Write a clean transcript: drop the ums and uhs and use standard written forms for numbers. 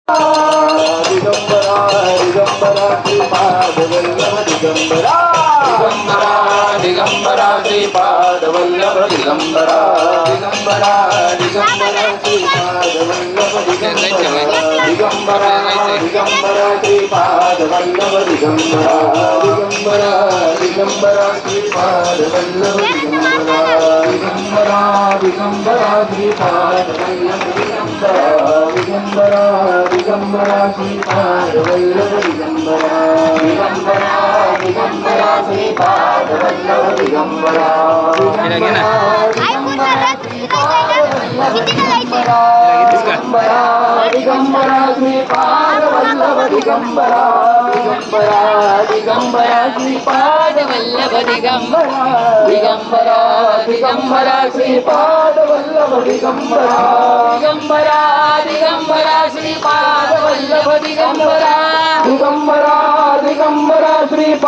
Digambara Digambara Shripad Vallabh Digambara Digambara Shripad Vallabh Digambara Digambara Digambara Shripad Vallabh Digambara Digambara Digambara Shripad Vallabh Digambara Digambara Digambara Shripad Vallabh Digambara Digambara Digambara Shripad Vallabh Digambara Digambara Digambara Shripad Vallabh Digambara Digambara Digambara Shripad Vallabh Digambara Digambara Digambara Shripad Vallabh Digambara Digambara Digambara Shripad Vallabh Digambara Digambara Digambara Shripad Vallabh Digambara Digambara Digambara Shripad Vallabh Digambara Digambara Digambara Shripad